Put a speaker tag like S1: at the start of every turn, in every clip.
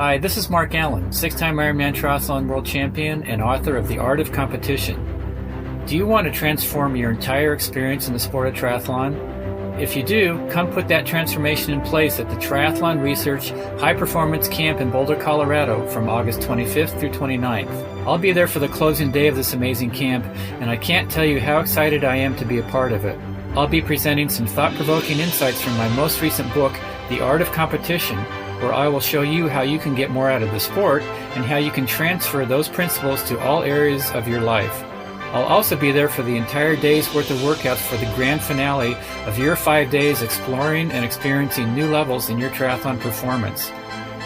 S1: Hi, this is Mark Allen, six-time Ironman Triathlon World Champion and author of The Art of Competition. Do you want to transform your entire experience in the sport of triathlon? If you do, come put that transformation in place at the Triathlon Research High Performance Camp in Boulder, Colorado from August 25th through 29th. I'll be there for the closing day of this amazing camp, and I can't tell you how excited I am to be a part of it. I'll be presenting some thought-provoking insights from my most recent book, The Art of Competition, where I will show you how you can get more out of the sport and how you can transfer those principles to all areas of your life. I'll also be there for the entire day's worth of workouts for the grand finale of your 5 days exploring and experiencing new levels in your triathlon performance.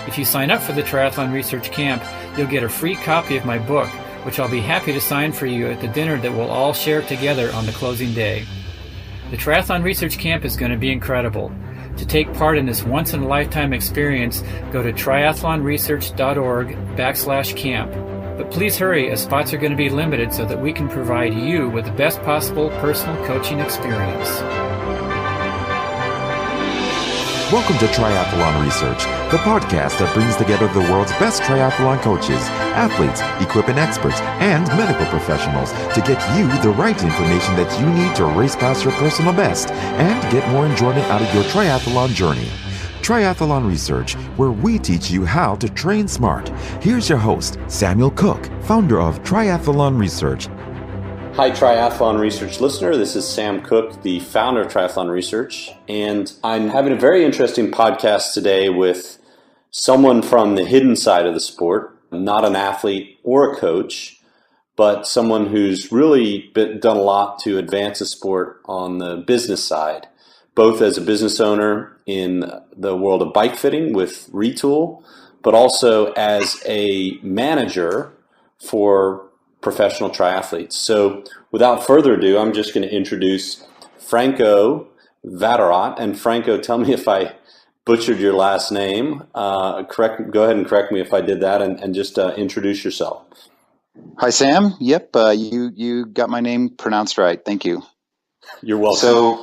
S1: If you sign up for the Triathlon Research Camp, you'll get a free copy of my book, which I'll be happy to sign for you at the dinner that we'll all share together on the closing day. The Triathlon Research Camp is going to be incredible. To take part in this once-in-a-lifetime experience, go to triathlonresearch.org/camp. But please hurry, as spots are going to be limited so that we can provide you with the best possible personal coaching experience.
S2: Welcome to Triathlon Research, the podcast that brings together the world's best triathlon coaches, athletes, equipment experts, and medical professionals to get you the right information that you need to race past your personal best and get more enjoyment out of your triathlon journey. Triathlon Research, where we teach you how to train smart. Here's your host, Samuel Cook, founder of Triathlon Research.
S3: Hi, Triathlon Research listener. This is Sam Cook, the founder of Triathlon Research, and I'm having a very interesting podcast today with someone from the hidden side of the sport, not an athlete or a coach, but someone who's really done a lot to advance the sport on the business side, both as a business owner in the world of bike fitting with Retul, but also as a manager for professional triathletes. So without further ado, I'm just going to introduce Franko Vatterott. And Franko, tell me if I butchered your last name. Go ahead and correct me if I did that, and just introduce yourself.
S4: Hi, Sam. Yep, you got my name pronounced right. Thank you.
S3: You're welcome.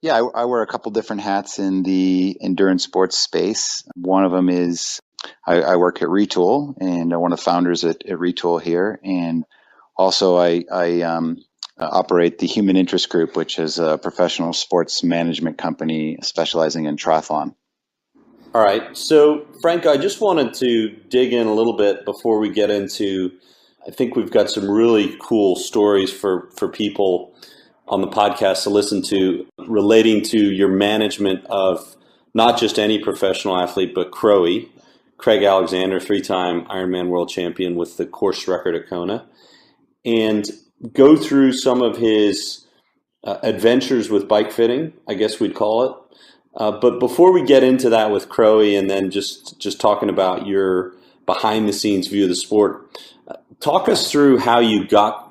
S4: Yeah, I wear a couple different hats in the endurance sports space. One of them is I work at Retul, and I'm one of the founders at Retul here. And also I operate the Human Interest Group, which is a professional sports management company specializing in triathlon.
S3: All right. So, Frank, I just wanted to dig in a little bit before we get into, I think we've got some really cool stories for people on the podcast to listen to relating to your management of not just any professional athlete, but Crowie. Craig Alexander, three-time Ironman world champion with the course record at Kona, and go through some of his adventures with bike fitting, I guess we'd call it. But before we get into that with Crowie, and then just talking about your behind-the-scenes view of the sport, talk us through how you got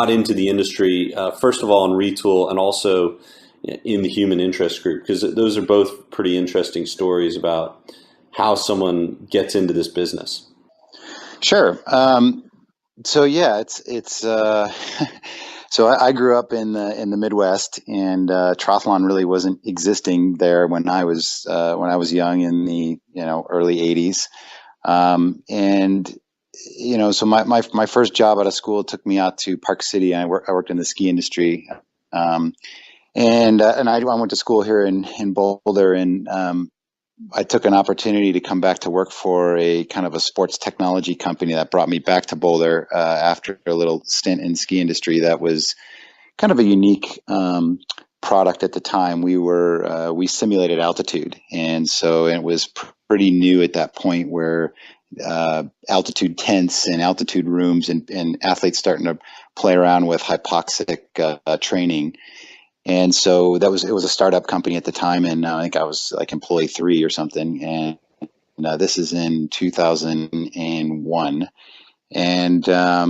S3: into the industry, first of all in Retul and also in the Human Interest Group, because those are both pretty interesting stories about how someone gets into this business.
S4: Sure. So I grew up in the Midwest, and triathlon really wasn't existing there when I was young in the early 80s. So my first job out of school took me out to Park City, and I worked in the ski industry. And I went to school here in Boulder, and I took an opportunity to come back to work for a kind of a sports technology company that brought me back to Boulder after a little stint in ski industry. That was kind of a unique product at the time. We simulated altitude, and so it was pretty new at that point, where altitude tents and altitude rooms and athletes starting to play around with hypoxic training. And so it was a startup company at the time, and I think I was like employee 3 or something. And this is in 2001. And I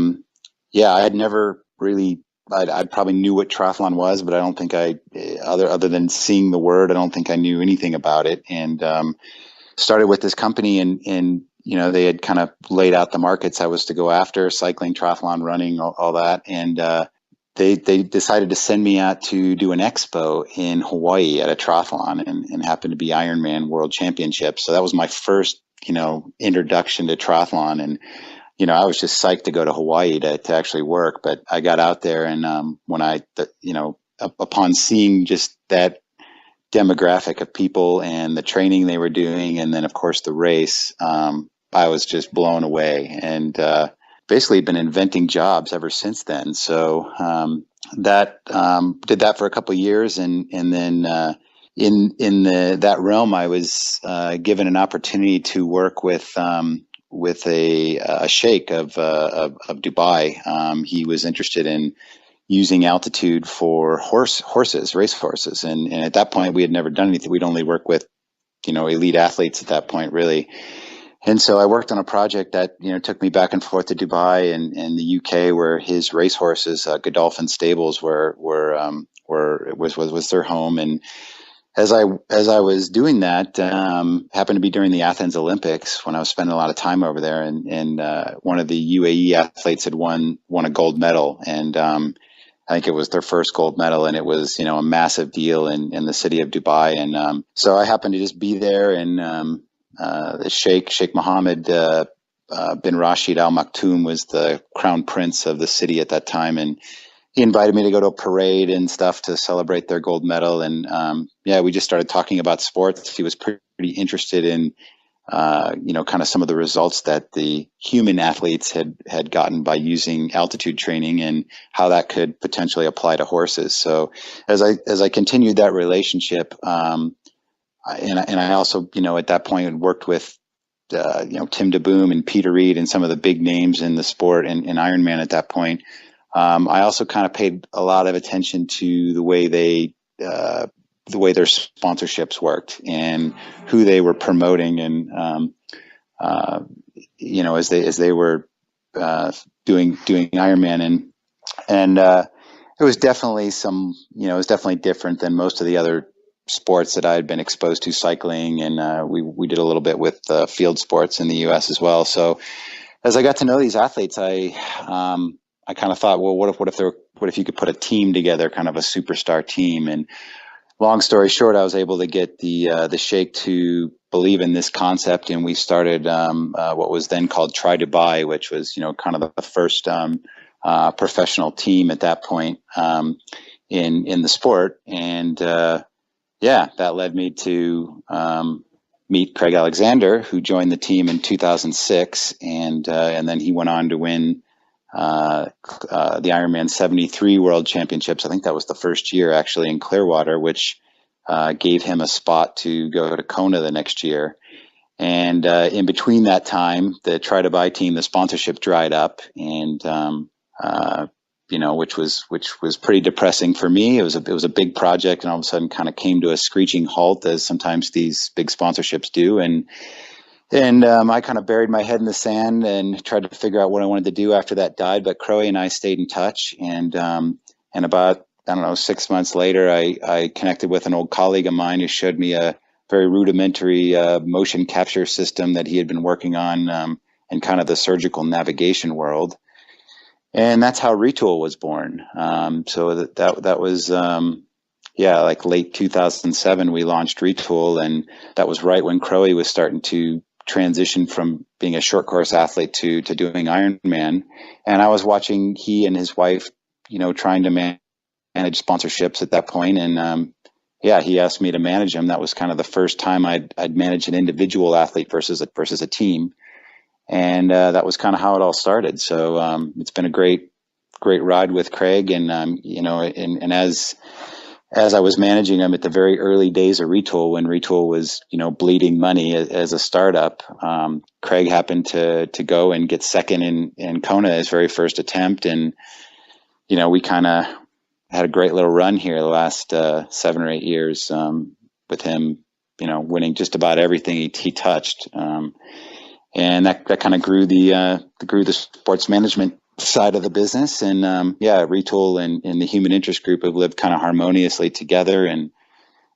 S4: had never really, I probably knew what triathlon was, but I don't think other than seeing the word, I don't think I knew anything about it. And started with this company, and they had kind of laid out the markets I was to go after: cycling, triathlon, running, all that. And they decided to send me out to do an expo in Hawaii at a triathlon, and happened to be Ironman World Championships. So that was my first, introduction to triathlon. And, I was just psyched to go to Hawaii to actually work. But I got out there, and when upon seeing just that demographic of people and the training they were doing, and then of course the race, I was just blown away, and basically been inventing jobs ever since then. So that did that for a couple of years, and then in that realm, I was given an opportunity to work with a sheikh of Dubai. He was interested in using altitude for race horses, and at that point we had never done anything. We'd only worked with elite athletes at that point, really. And so I worked on a project that took me back and forth to Dubai and the UK, where his racehorses, Godolphin Stables, was their home. And as I was doing that, happened to be during the Athens Olympics when I was spending a lot of time over there, and one of the UAE athletes had won a gold medal, and I think it was their first gold medal, and it was a massive deal in the city of Dubai. And so I happened to just be there, and the Sheikh Mohammed bin Rashid Al Maktoum was the crown prince of the city at that time, and he invited me to go to a parade and stuff to celebrate their gold medal. And we just started talking about sports. He was pretty interested in kind of some of the results that the human athletes had gotten by using altitude training, and how that could potentially apply to horses. So as I continued that relationship, and I also, at that point had worked with, Tim DeBoom and Peter Reed and some of the big names in the sport and Ironman at that point. I also kind of paid a lot of attention to the way their sponsorships worked and who they were promoting. And, as they were, doing Ironman, and it was definitely different than most of the other sports that I had been exposed to, cycling, and we did a little bit with field sports in the U.S. as well. So as I got to know these athletes, I kind of thought, well, what if you could put a team together, kind of a superstar team? And long story short, I was able to get the sheikh to believe in this concept, and we started what was then called Tri Dubai, which was kind of the first professional team at that point in the sport. And that led me to meet Craig Alexander, who joined the team in 2006, and then he went on to win the Ironman 73 World Championships. I think that was the first year actually in Clearwater, which gave him a spot to go to Kona the next year. And in between that time, the Try to Buy team, the sponsorship dried up, and which was pretty depressing for me. It was a big project, and all of a sudden kind of came to a screeching halt, as sometimes these big sponsorships do. And I kind of buried my head in the sand and tried to figure out what I wanted to do after that died. But Crowie and I stayed in touch, and about 6 months later, I connected with an old colleague of mine who showed me a very rudimentary motion capture system that he had been working on in kind of the surgical navigation world. And that's how Retul was born. So that was, like late 2007, we launched Retul, and that was right when Crowie was starting to transition from being a short course athlete to doing Ironman. And I was watching he and his wife, trying to manage sponsorships at that point. And, he asked me to manage him. That was kind of the first time I'd managed an individual athlete versus a team. And that was kind of how it all started. So it's been a great ride with Craig. And, and as I was managing him at the very early days of Retul, when Retul was, bleeding money as a startup, Craig happened to go and get second in Kona, his very first attempt. And, we kind of had a great little run here the last 7 or 8 years with him, winning just about everything he touched. And that kind of grew the sports management side of the business. And Retul and the Human Interest Group have lived kind of harmoniously together, and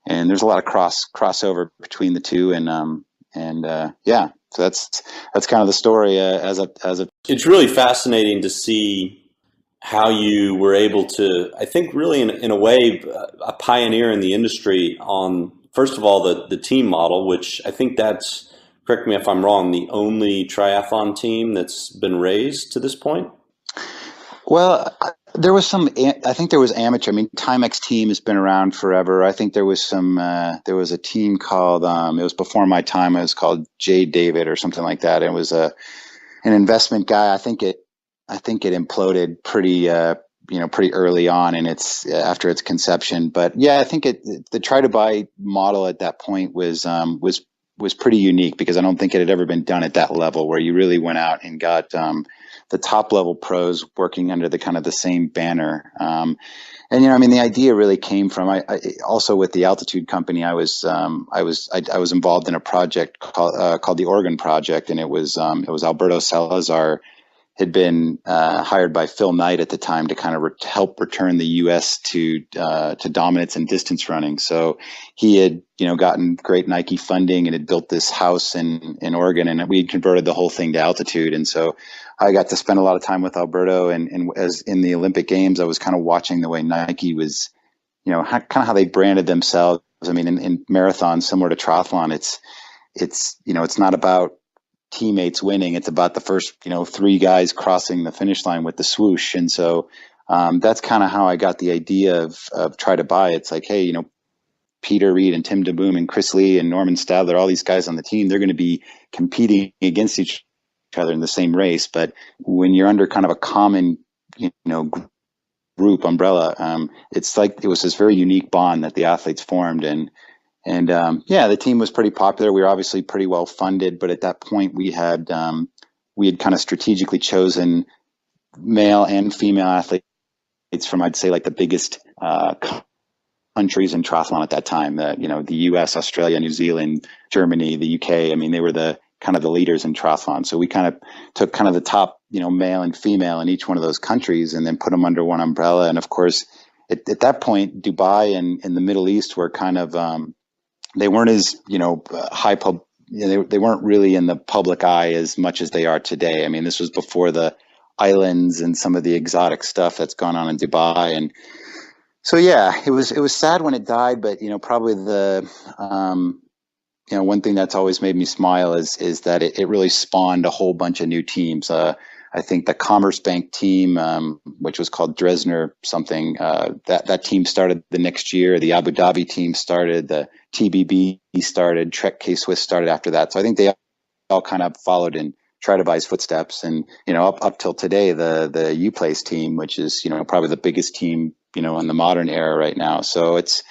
S4: there's a lot of crossover between the two. So that's kind of the story as a.
S3: It's really fascinating to see how you were able to, I think really in a way, a pioneer in the industry on, first of all, the team model, which I think that's, correct me if I'm wrong, the only triathlon team that's been raised to this point?
S4: Well, there was I think there was amateur. I mean, Timex team has been around forever. I think there was there was a team called, it was before my time, it was called J. David or something like that. It was an investment guy. I think it imploded pretty early on after its conception. But yeah, I think the try to buy model at that point was pretty unique, because I don't think it had ever been done at that level, where you really went out and got the top level pros working under the kind of the same banner. And I mean, the idea really came from I also with the Altitude Company. I was involved in a project called the Oregon Project, and it was Alberto Salazar had been hired by Phil Knight at the time to kind of help return the U.S. to dominance in distance running. So he had gotten great Nike funding and had built this house in Oregon, and we had converted the whole thing to altitude. And so I got to spend a lot of time with Alberto, and as in the Olympic Games, I was kind of watching the way Nike was, how they branded themselves. I mean, in marathons, similar to triathlon, it's not about teammates winning. It's about the first, 3 guys crossing the finish line with the swoosh. And so that's kind of how I got the idea of try to buy. It's like, hey, Peter Reed and Tim DeBoom and Chris Lee and Norman Stadler, all these guys on the team, they're going to be competing against each other in the same race. But when you're under kind of a common, group umbrella, it's like it was this very unique bond that the athletes formed. And the team was pretty popular. We were obviously pretty well funded, but at that point we had kind of strategically chosen male and female athletes from, I'd say, like the biggest countries in triathlon at that time. The U.S., Australia, New Zealand, Germany, the U.K. I mean, they were the kind of the leaders in triathlon. So we kind of took kind of the top, male and female in each one of those countries, and then put them under one umbrella. And of course, at that point, Dubai and the Middle East were kind of they weren't as they weren't really in the public eye as much as they are today. I mean, this was before the islands and some of the exotic stuff that's gone on in Dubai. And so yeah, it was sad when it died, but probably the one thing that's always made me smile is that it really spawned a whole bunch of new teams. I think the Commerce Bank team, which was called Dresdner something, that team started the next year. The Abu Dhabi team started. The TBB started. Trek K-Swiss started after that. So I think they all kind of followed in Try to Buy's footsteps. And up till today, the U-Place team, which is probably the biggest team in the modern era right now. So it's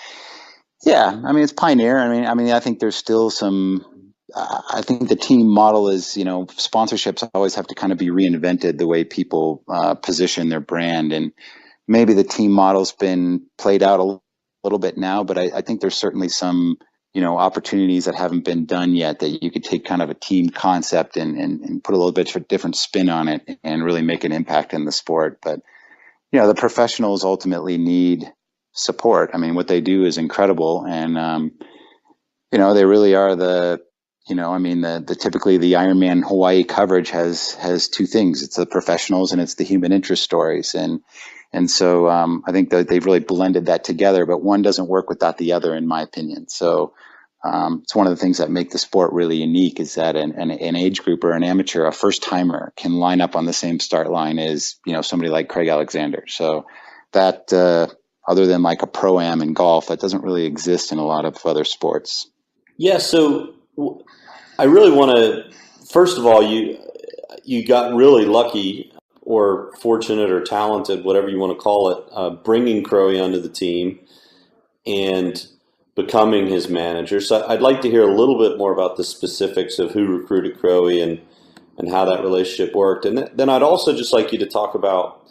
S4: it's pioneer. I mean, I think there's still some. I think the team model is, sponsorships always have to kind of be reinvented the way people position their brand. And maybe the team model's been played out a little bit now, but I think there's certainly some, opportunities that haven't been done yet that you could take kind of a team concept and put a little bit of a different spin on it and really make an impact in the sport. But, the professionals ultimately need support. I mean, what they do is incredible. And, they really are the typically the Ironman Hawaii coverage has 2 things. It's the professionals and it's the human interest stories. And so I think that they've really blended that together, but one doesn't work without the other, in my opinion. So it's one of the things that make the sport really unique, is that an age group or an amateur, a first timer, can line up on the same start line as, somebody like Craig Alexander. So that other than like a pro-am in golf, that doesn't really exist in a lot of other sports.
S3: Yeah. So I really want to, first of all, you got really lucky or fortunate or talented, whatever you want to call it, bringing Crowie onto the team and becoming his manager. So I'd like to hear a little bit more about the specifics of who recruited Crowie and how that relationship worked. And then I'd also just like you to talk about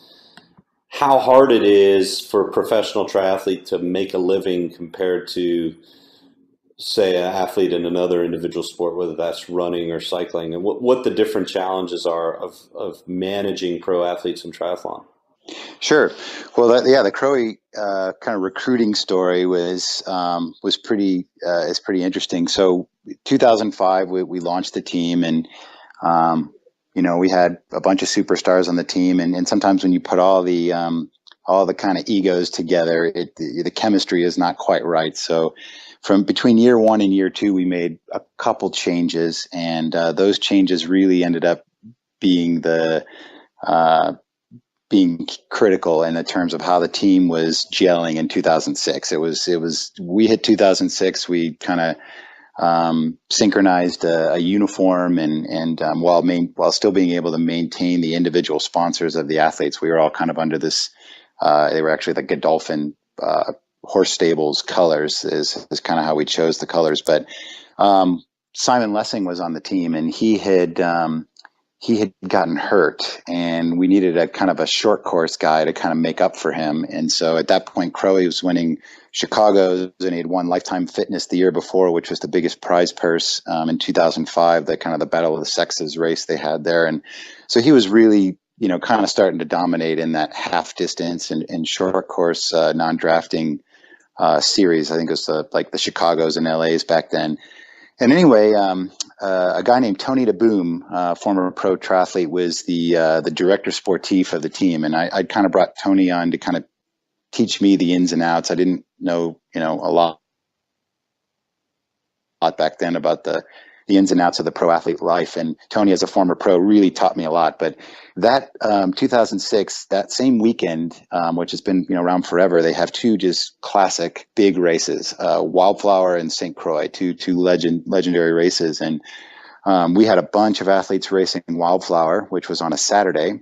S3: how hard it is for a professional triathlete to make a living compared to, say, an athlete in another individual sport, whether that's running or cycling, and what the different challenges are of managing pro athletes in triathlon.
S4: Sure. Well, the Crowie kind of recruiting story was pretty interesting. So 2005, we launched the team, and we had a bunch of superstars on the team, and sometimes when you put all the kind of egos together, the chemistry is not quite right. So from between year 1 and year 2, we made a couple changes, and those changes really ended up being being critical in the terms of how the team was gelling in 2006. We hit 2006. We kind of synchronized a uniform, and while still being able to maintain the individual sponsors of the athletes, we were all kind of under this. They were actually the Godolphin horse stables colors is kind of how we chose the colors. But Simon Lessing was on the team, and he had gotten hurt, and we needed a kind of a short course guy to kind of make up for him. And so at that point, Crowie was winning Chicago's, and he had won Lifetime Fitness the year before, which was the biggest prize purse in 2005, the kind of the Battle of the Sexes race they had there. And so he was really, kind of starting to dominate in that half distance and short course non-drafting series. I think it was the Chicago's and LA's back then. And anyway, a guy named Tony DeBoom, former pro triathlete, was the director sportif of the team, and I kind of brought Tony on to kind of teach me the ins and outs. I didn't know, a lot back then about the ins and outs of the pro athlete life, and Tony, as a former pro, really taught me a lot. But that 2006, that same weekend, which has been around forever, they have two just classic big races, Wildflower and St. Croix, two legendary races. And we had a bunch of athletes racing Wildflower, which was on a Saturday,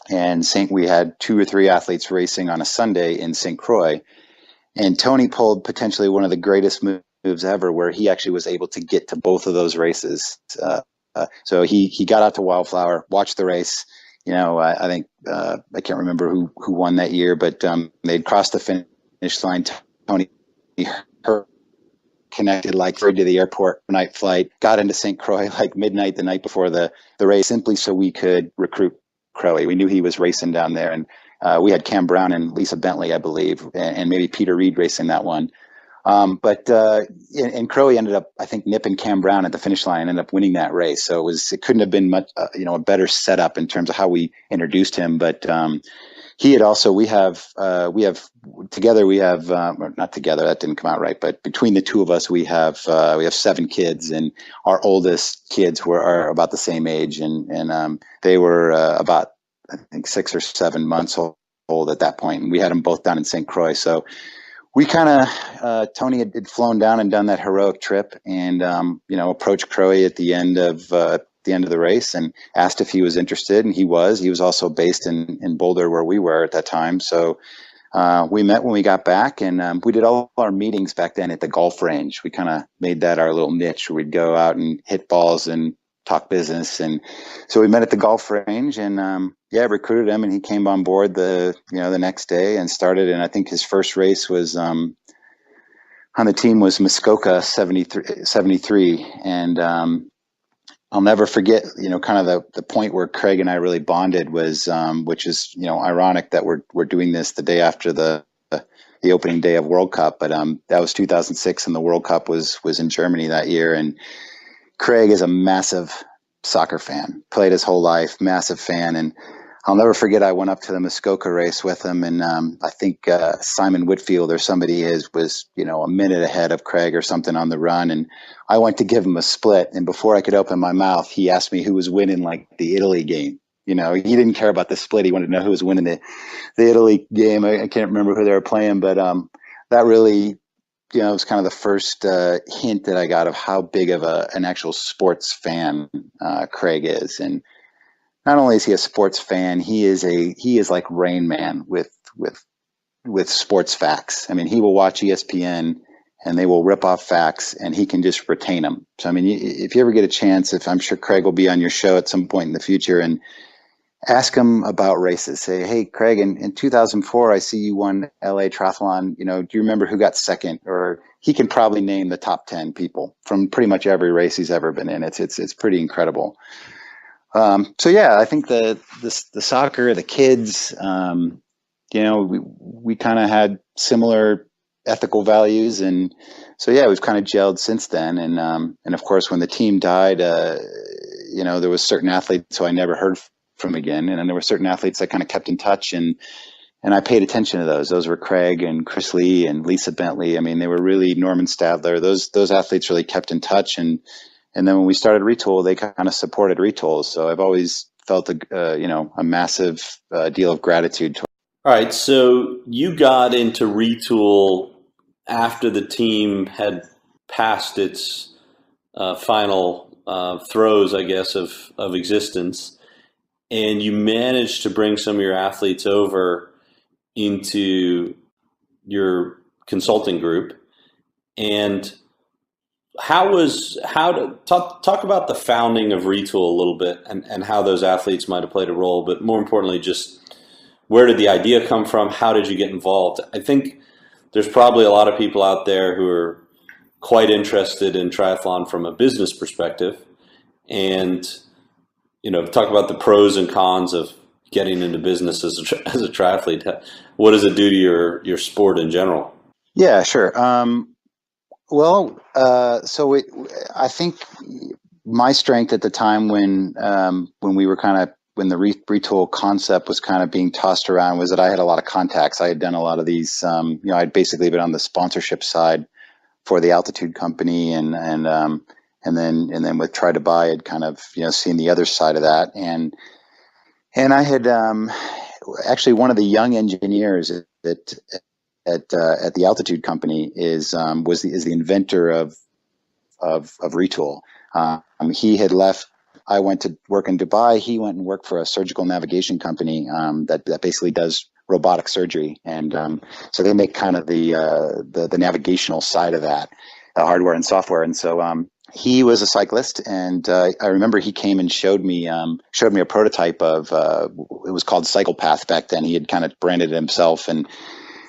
S4: and we had 2 or 3 athletes racing on a Sunday in St. Croix. And Tony pulled potentially one of the greatest moves ever, where he actually was able to get to both of those races. So he got out to Wildflower, watched the race. I think I can't remember who won that year, but they'd crossed the finish line. Tony connected to the airport night flight, got into St. Croix like midnight the night before the race, simply so we could recruit Crowie. We knew he was racing down there, and we had Cam Brown and Lisa Bentley, I believe, and maybe Peter Reed racing that one. But Crowie ended up, I think, nipping Cam Brown at the finish line and ended up winning that race. So it couldn't have been much, a better setup in terms of how we introduced him. But he had also, not together, that didn't come out right, but between the two of us, we have 7 kids, and our oldest kids are about the same age, and they were about, I think, 6 or 7 months old at that point, and we had them both down in St. Croix. So we kind of, Tony had flown down and done that heroic trip, and approached Crowie at the end of the race and asked if he was interested, and he was. He was also based in Boulder, where we were at that time. So we met when we got back, and we did all our meetings back then at the golf range. We kind of made that our little niche, where we'd go out and hit balls and talk business. And so we met at the golf range, and recruited him, and he came on board the next day and started. And I think his first race was on the team was Muskoka 73. And I'll never forget, kind of the point where Craig and I really bonded was, which is, ironic that we're doing this the day after the opening day of World Cup, but that was 2006, and the World Cup was in Germany that year. And Craig is a massive soccer fan, played his whole life, massive fan. And I'll never forget, I went up to the Muskoka race with him, and I think Simon Whitfield or somebody was a minute ahead of Craig or something on the run, and I went to give him a split, and before I could open my mouth, he asked me who was winning the Italy game. He didn't care about the split. He wanted to know who was winning the Italy game. I can't remember who they were playing, but that really, it was kind of the first hint that I got of how big of an actual sports fan Craig is. And not only is he a sports fan, he is like Rain Man with sports facts. I mean, he will watch ESPN and they will rip off facts, and he can just retain them. So, I mean, if you ever get a chance, I'm sure Craig will be on your show at some point in the future, and ask him about races. Say, hey, Craig, in 2004, I see you won LA Triathlon. Do you remember who got second? Or he can probably name the top 10 people from pretty much every race he's ever been in. It's pretty incredible. So yeah, I think the soccer, the kids, we kind of had similar ethical values, and so yeah, we've kind of gelled since then. And of course, when the team died, there was certain athletes who I never heard from again. And then there were certain athletes I kind of kept in touch, and I paid attention to those. Those were Craig and Chris Lee and Lisa Bentley. I mean, they were really Norman Stadler. Those athletes really kept in touch. And then when we started Retul, they kind of supported Retul. So I've always felt a massive deal of gratitude.
S3: All right. So you got into Retul after the team had passed its final throes, I guess, of existence, and you managed to bring some of your athletes over into your consulting group. And talk about the founding of Retul a little bit, and how those athletes might have played a role, but more importantly, just where did the idea come from? How did you get involved? I think there's probably a lot of people out there who are quite interested in triathlon from a business perspective, and talk about the pros and cons of getting into business as a triathlete. What does it do to your sport in general?
S4: Yeah, sure. I think my strength at the time when when the Retul concept was kind of being tossed around was that I had a lot of contacts. I had done a lot of these. I'd basically been on the sponsorship side for the Altitude company, and then with Try to Buy, I'd kind of seen the other side of that, and I had actually one of the young engineers at the Altitude company is the inventor of Retul. He had left. I went to work in Dubai. He went and worked for a surgical navigation company that basically does robotic surgery, and so they make kind of the navigational side of that, hardware and software. And so he was a cyclist, and I remember he came and showed me a prototype of it was called Cycle Path back then. He had kind of branded it himself, and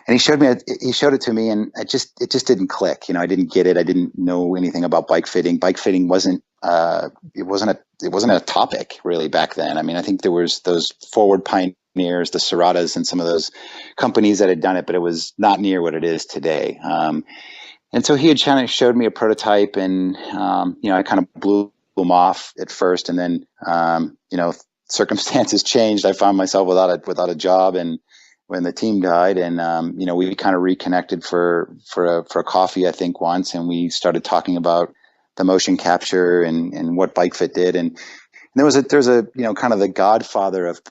S4: he showed it to me, and it just didn't click. I didn't get it. I didn't know anything about bike fitting. Bike fitting wasn't a topic really back then. I mean, I think there was those Forward Pioneers, the Seratas, and some of those companies that had done it, but it was not near what it is today. And so he had kind of showed me a prototype, and I kind of blew him off at first, and then circumstances changed. I found myself without a job, and when the team died, and we kind of reconnected for a coffee, I think, once, and we started talking about the motion capture and what BikeFit did, and there's a kind of the godfather of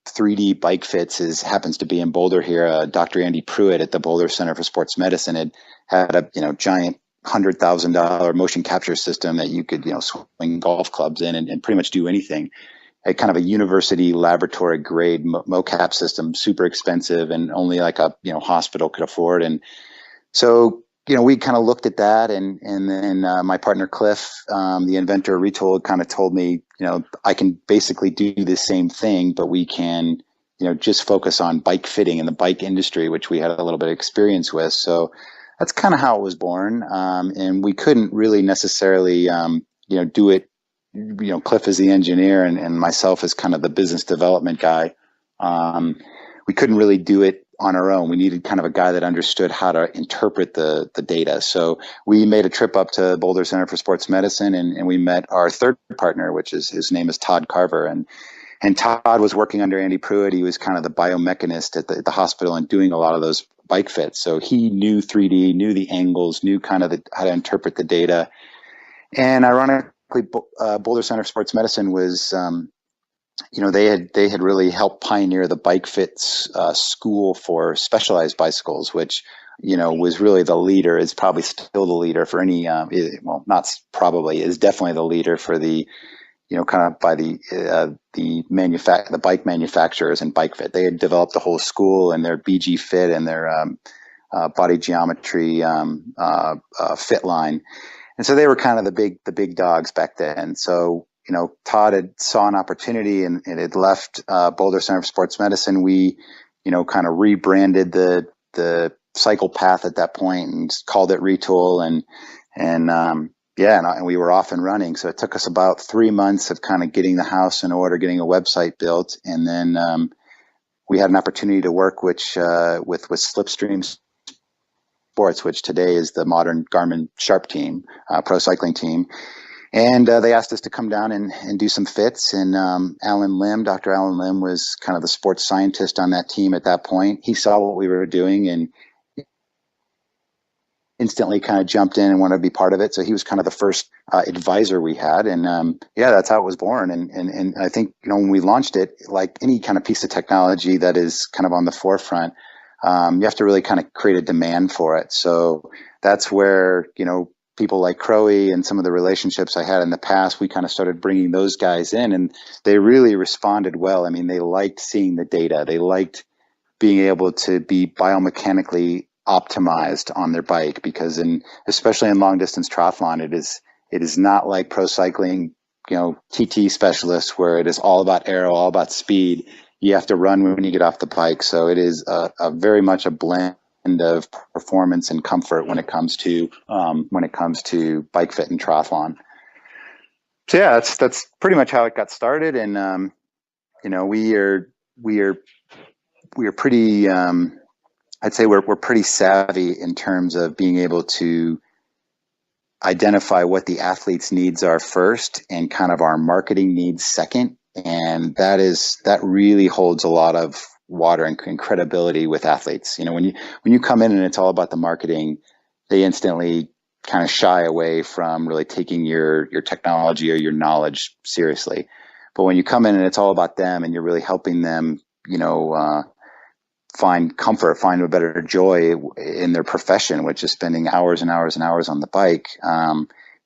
S4: 3D bike fits happens to be in Boulder here. Dr. Andy Pruitt at the Boulder Center for Sports Medicine had a giant $100,000 motion capture system that you could swing golf clubs in and pretty much do anything. A kind of a university laboratory grade mocap system, super expensive, and only like a hospital could afford. And so we kind of looked at that, and then my partner Cliff, the inventor of Retul, kind of told me, I can basically do the same thing, but we can, just focus on bike fitting in the bike industry, which we had a little bit of experience with. So that's kind of how it was born. And we couldn't really necessarily, do it. Cliff is the engineer, and myself as kind of the business development guy. We couldn't really do it on our own. We needed kind of a guy that understood how to interpret the data. So we made a trip up to Boulder Center for Sports Medicine, and we met our third partner, his name is Todd Carver. And Todd was working under Andy Pruitt. He was kind of the biomechanist at the hospital and doing a lot of those bike fits. So he knew 3D, knew the angles, knew kind of how to interpret the data. And ironically, Boulder Center for Sports Medicine was, they had really helped pioneer the bike fits school for specialized bicycles, which was really the leader. Is probably still the leader for any. Not probably, is definitely the leader for the, kind of by the bike manufacturers and bike fit. They had developed the whole school and their BG Fit and their body geometry fit line. And so they were kind of the big dogs back then. So, Todd had saw an opportunity and had left Boulder Center for Sports Medicine. We, kind of rebranded the cycle path at that point and called it Retul, and we were off and running. So it took us about 3 months of kind of getting the house in order, getting a website built, and then we had an opportunity to work with Slipstream Sports, which today is the modern Garmin Sharp team, pro cycling team. And they asked us to come down and do some fits. And Dr. Alan Lim was kind of the sports scientist on that team at that point. He saw what we were doing and instantly kind of jumped in and wanted to be part of it. So he was kind of the first advisor we had. And that's how it was born. And I think, when we launched it, like any kind of piece of technology that is kind of on the forefront, you have to really kind of create a demand for it. So that's where, people like Crowie and some of the relationships I had in the past, we kind of started bringing those guys in, and they really responded well. I mean, they liked seeing the data. They liked being able to be biomechanically optimized on their bike, because especially in long distance triathlon, it is not like pro cycling, TT specialists, where it is all about aero, all about speed. You have to run when you get off the bike. So it is a very much a blend of performance and comfort when it comes to bike fit and triathlon. So yeah, that's pretty much how it got started. And we are pretty I'd say we're pretty savvy in terms of being able to identify what the athlete's needs are first and kind of our marketing needs second. And that really holds a lot of water and credibility with athletes. When you come in and it's all about the marketing, they instantly kind of shy away from really taking your technology or your knowledge seriously. But when you come in and it's all about them and you're really helping them, find comfort, find a better joy in their profession, which is spending hours and hours and hours on the bike,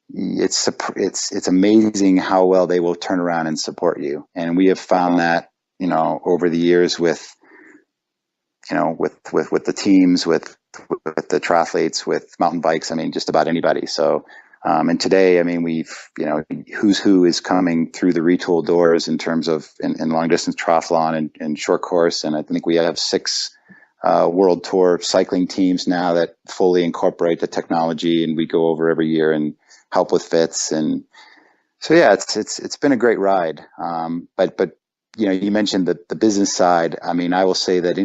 S4: it's amazing how well they will turn around and support you. And we have found that, over the years with the teams, with the triathletes, with mountain bikes, I mean, just about anybody. So, and today, I mean, we've, who's who is coming through the Retul doors in terms of in long distance triathlon and short course. And I think we have 6 world tour cycling teams now that fully incorporate the technology, and we go over every year and help with fits. And so, yeah, it's been a great ride. But you mentioned the business side. I mean, I will say that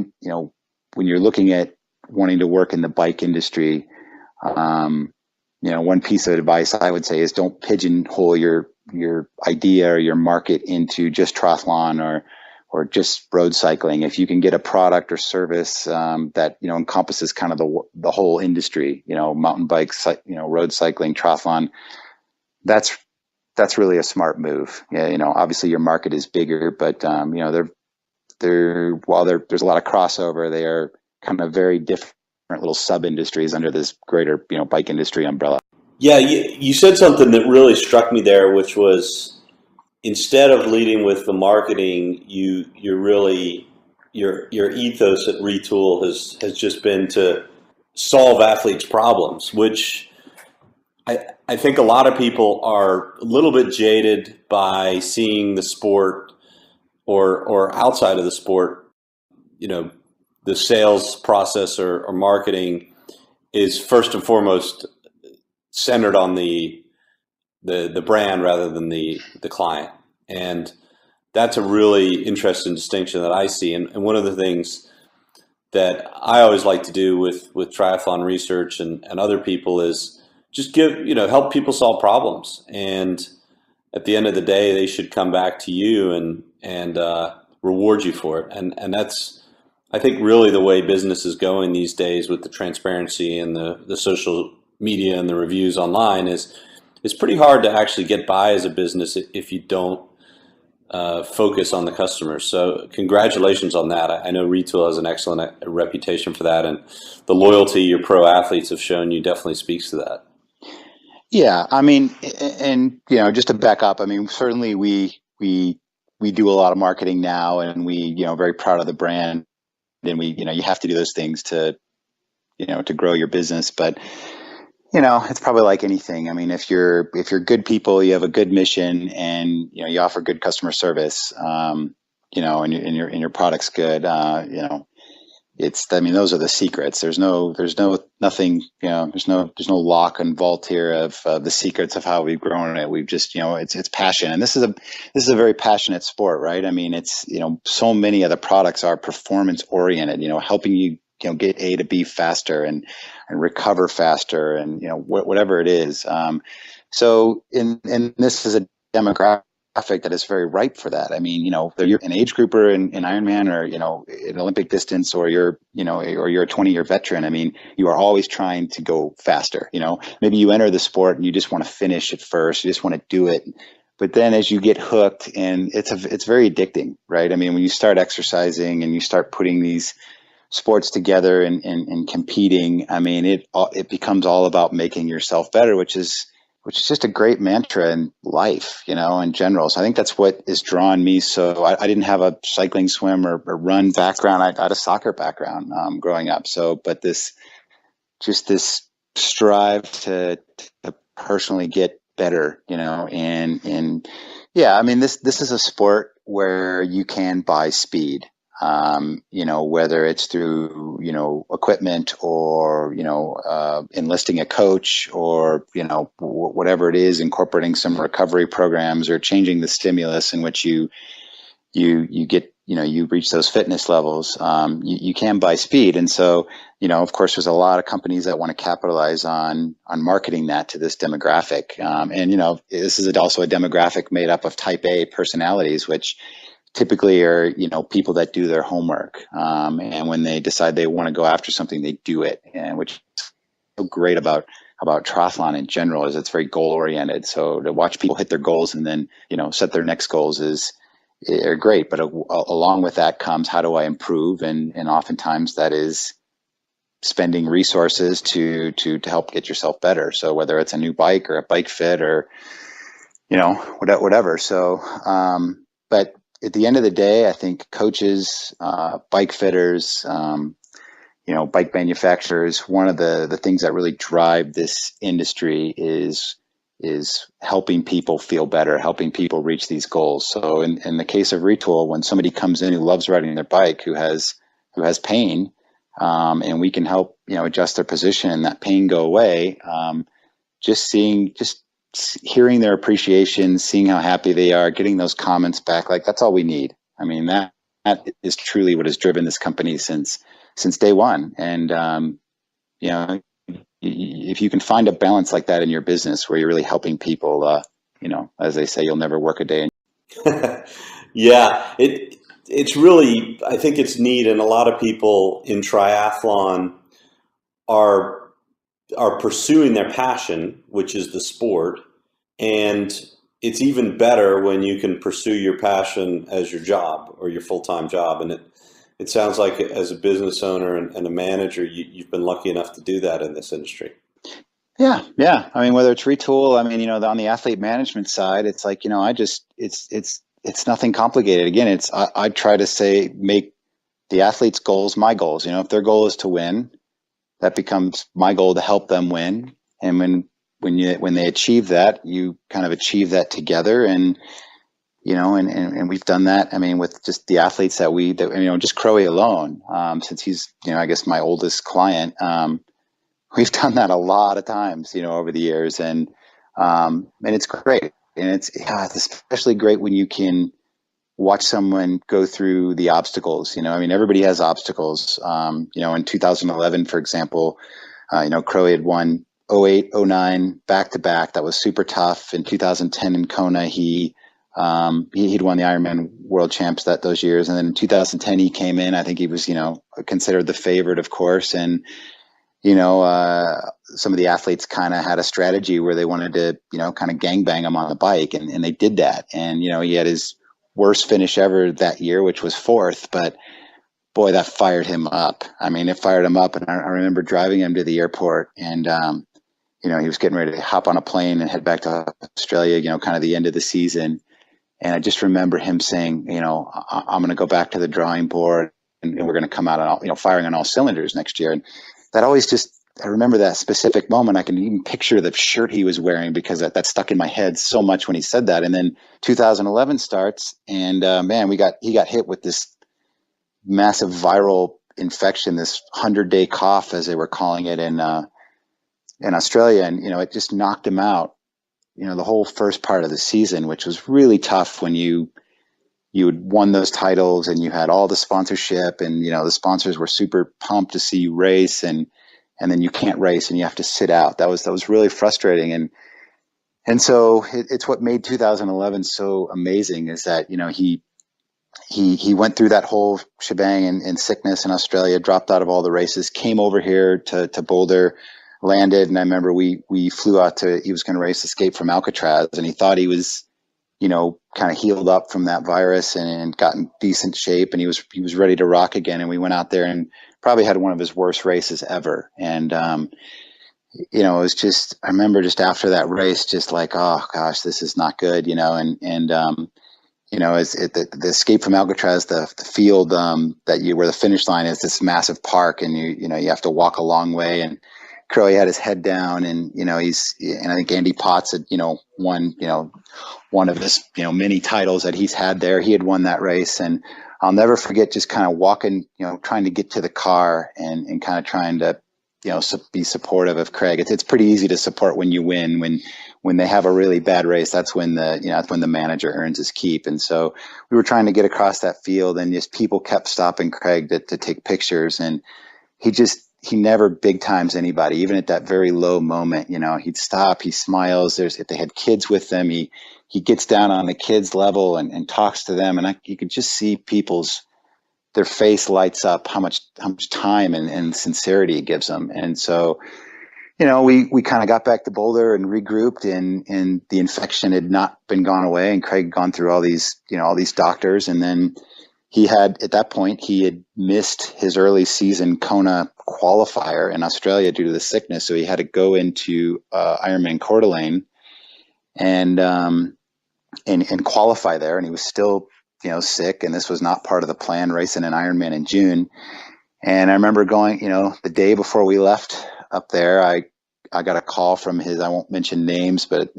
S4: when you're looking at wanting to work in the bike industry, one piece of advice I would say is don't pigeonhole your idea or your market into just triathlon or just road cycling. If you can get a product or service that encompasses kind of the whole industry, mountain bikes, road cycling, triathlon, that's really a smart move. Yeah, obviously your market is bigger, but while there's a lot of crossover, they are kind of very different little sub-industries under this greater, bike industry umbrella.
S3: Yeah, you said something that really struck me there, which was instead of leading with the marketing, you're really your ethos at Retul has just been to solve athletes' problems, which I think a lot of people are a little bit jaded by seeing the sport or outside of the sport, the sales process or marketing is first and foremost centered on the brand rather than the client. And that's a really interesting distinction that I see. And one of the things that I always like to do with Triathlon Research and other people is just help people solve problems. And at the end of the day, they should come back to you and reward you for it. And that's, I think, really the way business is going these days with the transparency and the social media and the reviews online is it's pretty hard to actually get by as a business if you don't focus on the customers. So congratulations on that. I know Retul has an excellent reputation for that, and the loyalty your pro athletes have shown you definitely speaks to that.
S4: Yeah, I mean, and just to back up, I mean, certainly we do a lot of marketing now, and we very proud of the brand, and we you have to do those things to to grow your business. But it's probably like anything. I mean, if you're good people, you have a good mission, and you offer good customer service, and your product's good. Those are the secrets. There's no lock and vault here of the secrets of how we've grown it. We've just, it's passion. And this is a very passionate sport, right? I mean, it's, so many of the products are performance oriented, helping you, get A to B faster and recover faster and, whatever it is. So and this is a demographic that is very ripe for that. I mean, whether you're an age grouper in Ironman, or, in Olympic distance, or you're a 20-year veteran. I mean, you are always trying to go faster. Maybe you enter the sport and you just want to finish it first. You just want to do it. But then as you get hooked, and it's very addicting, right? I mean, when you start exercising and you start putting these sports together and competing, I mean, it becomes all about making yourself better, which is just a great mantra in life, in general. So I think that's what has drawn me. So I didn't have a cycling, swim, or run background. I had a soccer background growing up. So, but this strive to personally get better, and yeah, I mean, this is a sport where you can buy speed. Whether it's through, equipment, or, enlisting a coach, or, whatever it is, incorporating some recovery programs, or changing the stimulus in which you get, you reach those fitness levels. You can buy speed. And so, of course, there's a lot of companies that want to capitalize on marketing that to this demographic. And, this is also a demographic made up of type A personalities, which typically are, people that do their homework. And when they decide they want to go after something, they do it. And which is so great about triathlon in general, is it's very goal oriented. So to watch people hit their goals and then, set their next goals are great. But along with that comes, how do I improve? And oftentimes that is spending resources to help get yourself better. So whether it's a new bike or a bike fit, or, whatever. So, but at the end of the day, I think coaches, bike fitters, bike manufacturers, one of the things that really drive this industry is helping people feel better, helping people reach these goals. So in the case of Retul, when somebody comes in who loves riding their bike, who has pain, and we can help, adjust their position and that pain go away, just hearing their appreciation, seeing how happy they are, getting those comments back, like that's all we need. I mean, that is truly what has driven this company since day one. And, if you can find a balance like that in your business where you're really helping people, as they say, you'll never work a day.
S3: Yeah, it's really, I think it's neat. And a lot of people in triathlon are pursuing their passion, which is the sport. And it's even better when you can pursue your passion as your job or your full-time job. And it sounds like as a business owner and a manager, you've been lucky enough to do that in this industry.
S4: Yeah. I mean, whether it's Retul, I mean, on the athlete management side, it's like, it's nothing complicated. Again, I try to make the athlete's goals my goals. If their goal is to win, that becomes my goal to help them win. And when they achieve that, you kind of achieve that together. And, and we've done that. I mean, with just the athletes that just Crowie alone, since he's, I guess my oldest client, we've done that a lot of times, over the years. And it's great. And it's especially great when you can watch someone go through the obstacles. I mean, everybody has obstacles. In 2011, for example, Crowie had won 08, 09 back to back. That was super tough. In 2010 in Kona, he'd won the Ironman World Champs those years. And then in 2010, he came in. I think he was, considered the favorite, of course. And some of the athletes kind of had a strategy where they wanted to, kind of gangbang him on the bike, and they did that. And he had his worst finish ever that year, which was fourth. But boy, that fired him up. I mean, it fired him up. And I remember driving him to the airport, and he was getting ready to hop on a plane and head back to Australia, kind of the end of the season. And I just remember him saying, I'm going to go back to the drawing board, and we're going to come out on firing on all cylinders next year. And that always I remember that specific moment. I can even picture the shirt he was wearing, because that stuck in my head so much when he said that. And then 2011 starts, and he got hit with this massive viral infection, this 100-day cough, as they were calling it in Australia. And, it just knocked him out, the whole first part of the season, which was really tough when you had won those titles and you had all the sponsorship, and, the sponsors were super pumped to see you race, and then you can't race and you have to sit out. That was really frustrating. And, And so it's what made 2011 so amazing is that, he went through that whole shebang in sickness in Australia, dropped out of all the races, came over here to Boulder, landed. And I remember we flew out he was going to race Escape from Alcatraz, and he thought he was, kind of healed up from that virus and got in decent shape, and he was ready to rock again. And we went out there and probably had one of his worst races ever. And, it was just, I remember just after that race, just like, oh gosh, this is not good, the Escape from Alcatraz, the field where the finish line is, this massive park, and you have to walk a long way. And Crowie had his head down, and and I think Andy Potts had won one of his many titles that he's had there. He had won that race, and I'll never forget just kind of walking, trying to get to the car and kind of trying to be supportive of Craig. It's pretty easy to support when you win. When they have a really bad race, that's when that's when the manager earns his keep. And so we were trying to get across that field, and just people kept stopping Craig to take pictures. And he never big times anybody, even at that very low moment. He'd stop, he smiles. If they had kids with them, he gets down on the kids' level and talks to them. And you could just see their face lights up, how much time and sincerity it gives them. And so, we kind of got back to Boulder and regrouped, and the infection had not been gone away, and Craig had gone through all these doctors. And then at that point, he had missed his early season Kona qualifier in Australia due to the sickness. So he had to go into Ironman Coeur d'Alene and qualify there. And he was still sick, and this was not part of the plan, racing an Ironman in June. And I remember going, the day before we left up there, I got a call from I won't mention names, but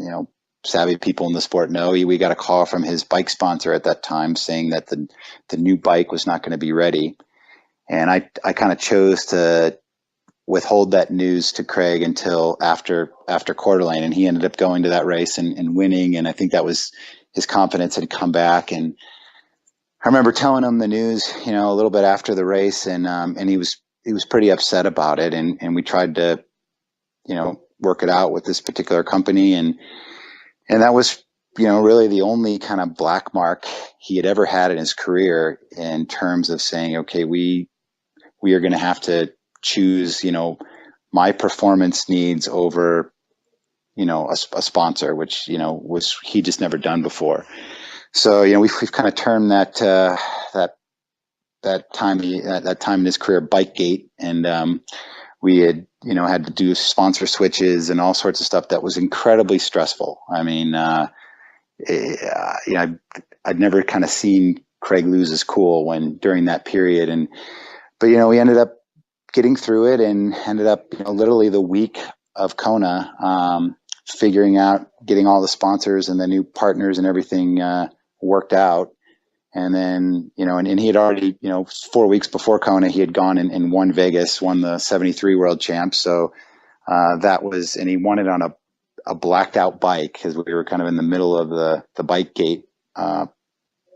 S4: savvy people in the sport know, we got a call from his bike sponsor at that time saying that the new bike was not going to be ready. And I kind of chose to withhold that news to Craig until after Coeur d'Alene, and he ended up going to that race and winning. And I think that was, his confidence had come back. And I remember telling him the news, a little bit after the race, and he was pretty upset about it. And we tried to, work it out with this particular company. And that was, really the only kind of black mark he had ever had in his career in terms of saying, okay, we are going to have to choose, my performance needs over, a sponsor, which, was he just never done before. So, we've kind of termed that time in his career Bikegate. And we had, had to do sponsor switches and all sorts of stuff that was incredibly stressful. I mean, I'd never kind of seen Craig lose his cool during that period. But we ended up getting through it, and ended up, literally the week of Kona, figuring out, getting all the sponsors and the new partners and everything worked out. And then, and he had already, 4 weeks before Kona, he had gone and won Vegas, won the 73 world champ. So that was, and he won it on a blacked out bike, because we were kind of in the middle of the Bikegate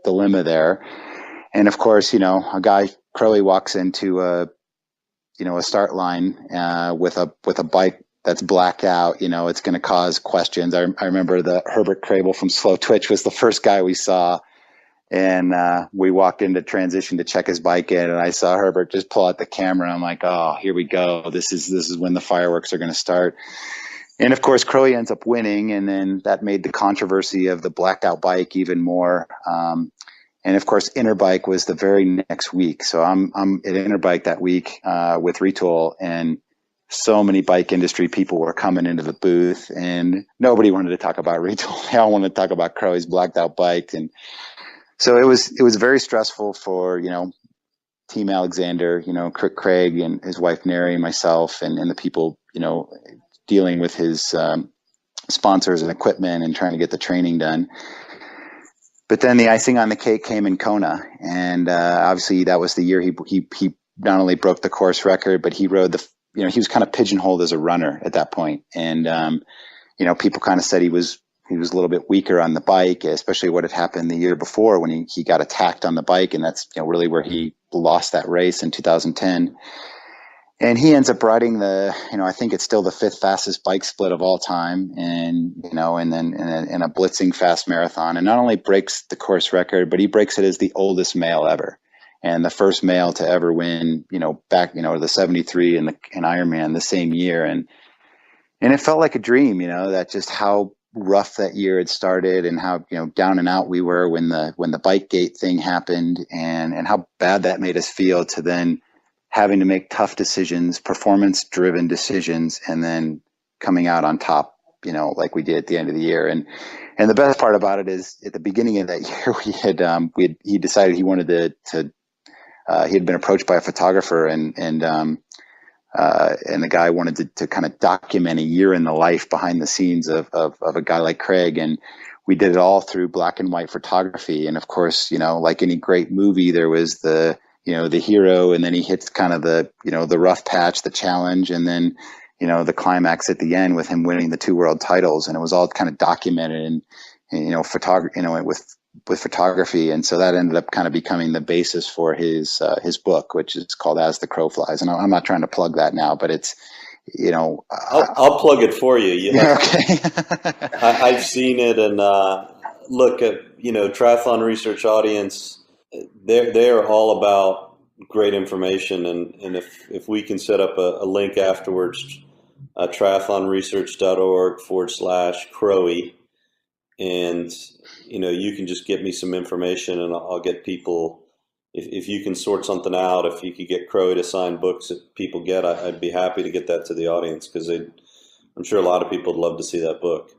S4: dilemma there. And of course, a guy, Crowie, walks into a start line with a bike that's blacked out. It's going to cause questions. I remember the Herbert Crable from Slow Twitch was the first guy we saw. And we walked into transition to check his bike in, and I saw Herbert just pull out the camera. I'm like, oh, here we go. This is when the fireworks are going to start. And of course, Crowie ends up winning, and then that made the controversy of the blacked out bike even more. And of course, Interbike was the very next week. So I'm at Interbike that week with Retul, and so many bike industry people were coming into the booth, and nobody wanted to talk about Retul. They all wanted to talk about Crowie's blacked out bike. And so it was very stressful for, Team Alexander, Craig and his wife, Neri, myself, and the people, dealing with his sponsors and equipment and trying to get the training done. But then the icing on the cake came in Kona. And obviously that was the year he not only broke the course record, but he rode he was kind of pigeonholed as a runner at that point. And, people kind of said he was a little bit weaker on the bike, especially what had happened the year before when he got attacked on the bike. And that's, really where he lost that race in 2010. And he ends up riding I think it's still the 5th fastest bike split of all time, and then in a blitzing fast marathon, and not only breaks the course record, but he breaks it as the oldest male ever, and the first male to ever win, back, the 73 and Ironman the same year, and it felt like a dream, that just how rough that year had started, and how down and out we were when the bike gate thing happened, and how bad that made us feel, to then having to make tough decisions, performance-driven decisions, and then coming out on top, like we did at the end of the year. And the best part about it is, at the beginning of that year, he decided he wanted to he had been approached by a photographer, and the guy wanted to kind of document a year in the life behind the scenes of a guy like Craig. And we did it all through black and white photography. And of course, like any great movie, there was the hero, and then he hits kind of the rough patch, the challenge, and then, the climax at the end with him winning the 2 world titles. And it was all kind of documented with photography. And so that ended up kind of becoming the basis for his book, which is called As the Crow Flies. And I'm not trying to plug that now, but it's,
S3: I'll plug it for you.
S4: Okay.
S3: I've seen it, and look at, Triathlon Research audience. They're all about great information, and if we can set up a link afterwards, triathlonresearch.org/Crowie, and you can just get me some information, and I'll get people. If you can sort something out, if you could get Crowie to sign books that people get, I'd be happy to get that to the audience, because I'm sure a lot of people would love to see that book.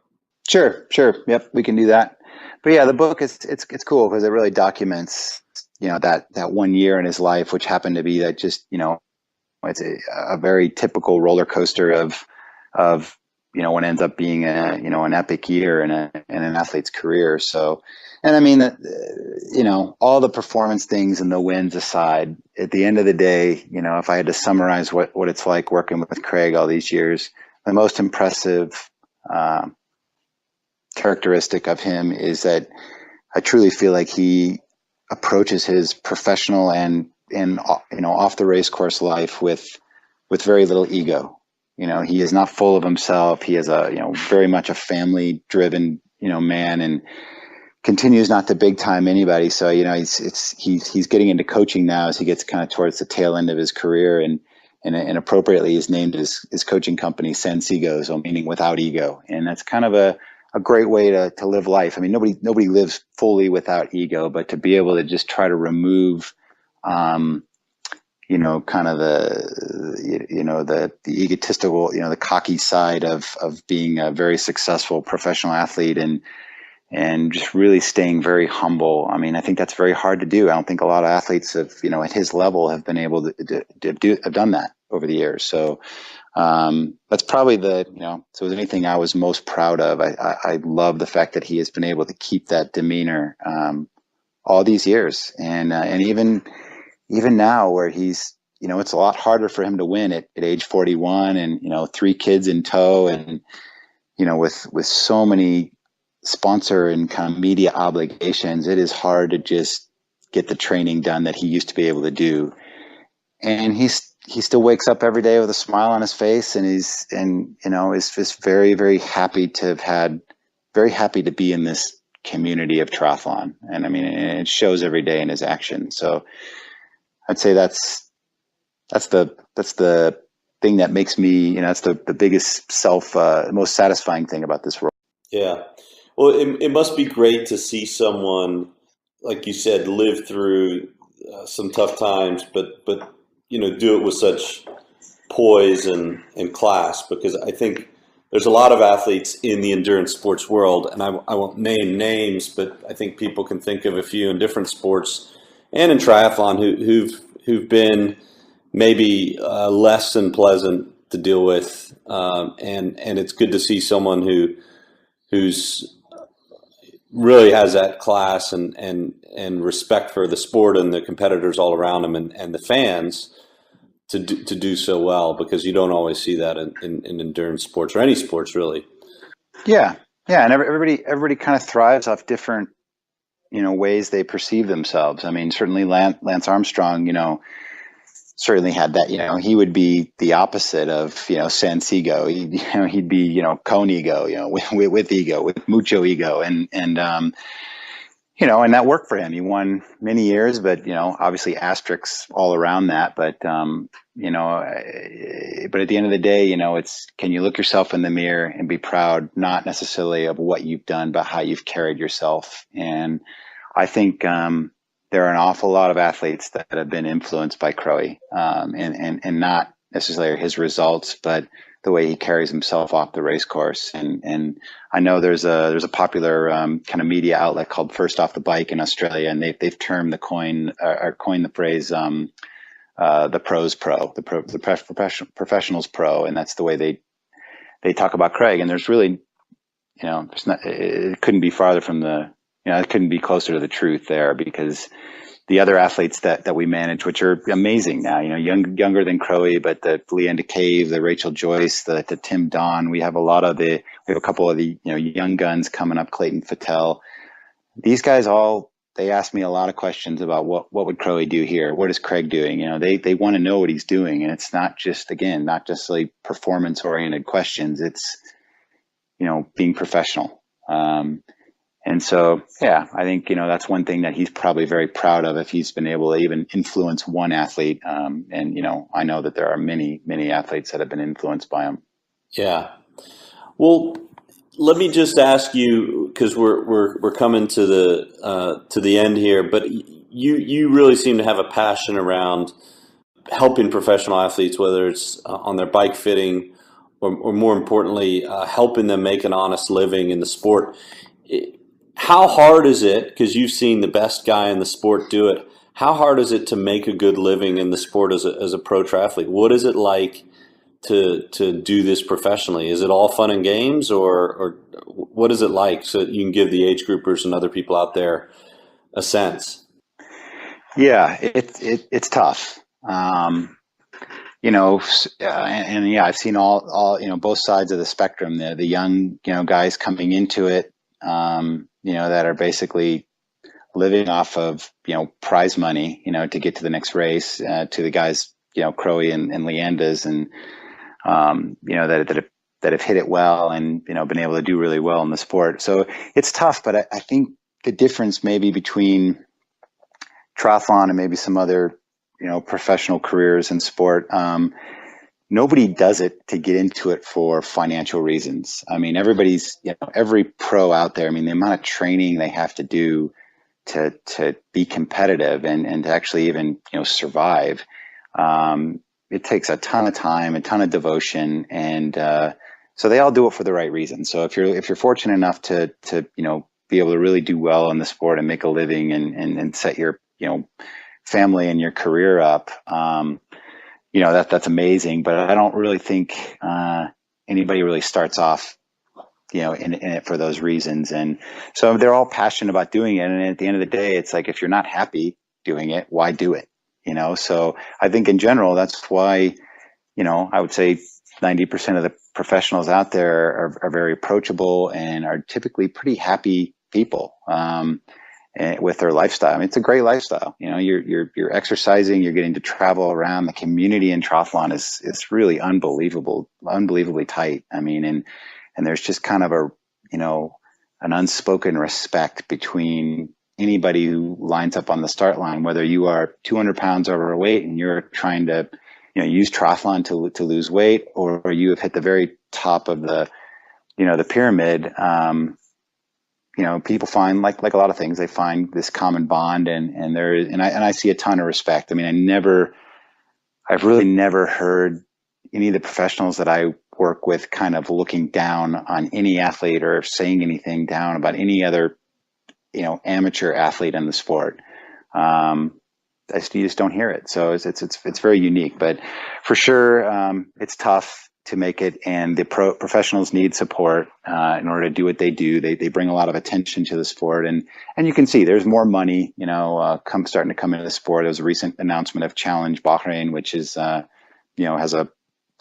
S3: Sure.
S4: Yep, we can do that. But yeah, the book it's cool, because it really documents, that 1 year in his life, which happened to be that just, it's a very typical roller coaster of what ends up being an epic year in an athlete's career. So, and I mean, all the performance things and the wins aside, at the end of the day, if I had to summarize what it's like working with Craig all these years, the most impressive characteristic of him is that I truly feel like he approaches his professional and off the race course life with very little ego. He is not full of himself. He is very much a family driven man, and continues not to big time anybody. So he's getting into coaching now as he gets kind of towards the tail end of his career, and appropriately he's named his coaching company Sense Ego, so meaning without ego. And that's kind of a great way to live life. I mean, nobody lives fully without ego, but to be able to just try to remove, kind of the egotistical, the cocky side of being a very successful professional athlete, and just really staying very humble. I mean, I think that's very hard to do. I don't think a lot of athletes at his level have been able to have done that over the years. So, that's probably so was anything I was most proud of. I love the fact that he has been able to keep that demeanor, all these years. And even now, where he's, it's a lot harder for him to win at age 41, and, 3 kids in tow, and, with so many sponsor and kind of media obligations, it is hard to just get the training done that he used to be able to do. And he still wakes up every day with a smile on his face, and is just very, very happy to be in this community of triathlon. And I mean, it shows every day in his action. So I'd say that's the thing that makes me, that's the biggest most satisfying thing about this role.
S3: Yeah. Well, it must be great to see someone, like you said, live through some tough times, but do it with such poise and class, because I think there's a lot of athletes in the endurance sports world, and I won't name names, but I think people can think of a few in different sports and in triathlon who've been maybe less than pleasant to deal with, and it's good to see someone who's really has that class and respect for the sport and the competitors all around him, and the fans to do so well, because you don't always see that in endurance sports, or any sports really.
S4: Yeah, and everybody kind of thrives off different ways they perceive themselves. I mean, certainly Lance Armstrong, certainly had that. He would be the opposite of sense ego. He'd be con ego, with ego, with mucho ego, and and that worked for him. He won many years, but obviously asterisks all around that. But but at the end of the day, it's, can you look yourself in the mirror and be proud, not necessarily of what you've done, but how you've carried yourself. And I think there are an awful lot of athletes that have been influenced by Crowie, and not necessarily his results, but the way he carries himself off the race course. And I know there's a popular kind of media outlet called First Off the Bike in Australia, and they've termed coined the phrase the pros pro, the professionals pro, and that's the way they talk about Craig. And there's really, it couldn't be farther from it couldn't be closer to the truth there, because the other athletes that we manage, which are amazing now, younger than Crowie, but the Leanda Cave, the Rachel Joyce, the Tim Don, we have a couple of the young guns coming up, Clayton Fattel. These guys they ask me a lot of questions about what would Crowie do here? What is Craig doing? They want to know what he's doing, and it's not just like performance oriented questions. It's being professional. And so, I think, that's one thing that he's probably very proud of, if he's been able to even influence one athlete. And, I know that there are many, many athletes that have been influenced by him.
S3: Yeah. Well, let me just ask you, because we're coming to the end here, but you really seem to have a passion around helping professional athletes, whether it's on their bike fitting or more importantly, helping them make an honest living in the sport. How hard is it, because you've seen the best guy in the sport do it, how hard is it to make a good living in the sport as a pro triathlete? What is it like to do this professionally? Is it all fun and games, or what is it like, so that you can give the age groupers and other people out there a sense?
S4: Yeah, it's tough. I've seen all both sides of the spectrum. The young guys coming into it, that are basically living off of prize money, to get to the next race, to the guys Crowie and Leanda's, and that have hit it well and been able to do really well in the sport. So it's tough, but I think the difference maybe between triathlon and maybe some other professional careers in sport, nobody does it to get into it for financial reasons. I mean, every pro out there, the amount of training they have to do to be competitive and to actually even, survive. It takes a ton of time, a ton of devotion. And, so they all do it for the right reason. So if you're fortunate enough to be able to really do well in the sport and make a living and set your, family and your career up, that's amazing. But I don't really think anybody really starts off, in it for those reasons. And so they're all passionate about doing it. And at the end of the day, it's like, if you're not happy doing it, why do it? So I think in general, that's why, I would say 90% of the professionals out there are very approachable and are typically pretty happy people. With their lifestyle. It's a great lifestyle. You're exercising, you're getting to travel around. The community in triathlon is really unbelievably tight. And there's just kind of an unspoken respect between anybody who lines up on the start line, whether you are 200 pounds overweight and you're trying to, use triathlon to lose weight, or you have hit the very top of the pyramid. People find like a lot of things, they find this common bond, and I see a ton of respect. I've really never heard any of the professionals that I work with kind of looking down on any athlete or saying anything down about any other, amateur athlete in the sport. You just don't hear it. So it's very unique, but for sure, it's tough to make it, and the professionals need support in order to do what they do. They bring a lot of attention to the sport, and you can see there's more money, starting to come into the sport. There was a recent announcement of Challenge Bahrain, which is, has a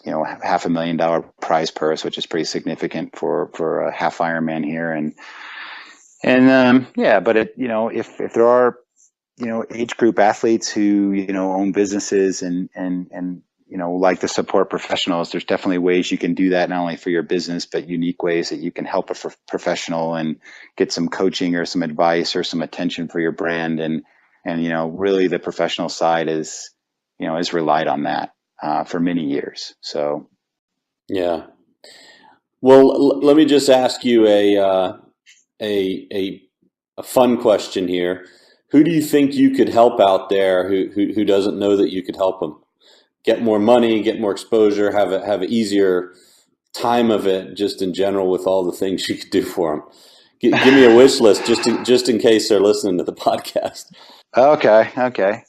S4: $500,000 prize purse, which is pretty significant for a half Ironman here, but if there are age group athletes who, own businesses and like to support professionals, there's definitely ways you can do that, not only for your business, but unique ways that you can help a professional and get some coaching or some advice or some attention for your brand. And really the professional side is relied on that for many years. So.
S3: Yeah. Well, let me just ask you a fun question here. Who do you think you could help out there who doesn't know that you could help them get more money, get more exposure, have an easier time of it, just in general, with all the things you could do for them? Give me a wish list just in case they're listening to the podcast.
S4: Okay.